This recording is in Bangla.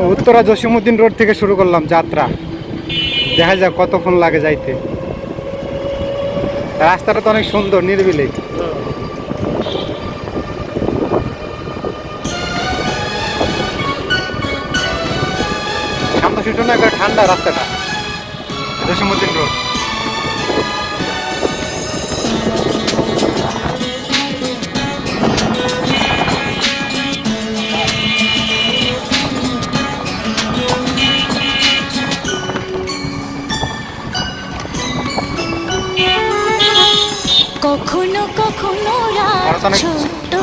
উত্তরা জসিমউদ্দিন রোড থেকে শুরু করলাম যাত্রা। দেখা যাক কতক্ষণ লাগে যাইতে। রাস্তাটা তো অনেক সুন্দর, নিরিবিলি। শান্তশিষ্ট একবার ঠান্ডা রাস্তাটা, জসিমউদ্দিন রোড। কখনো কখনো রাত ছোট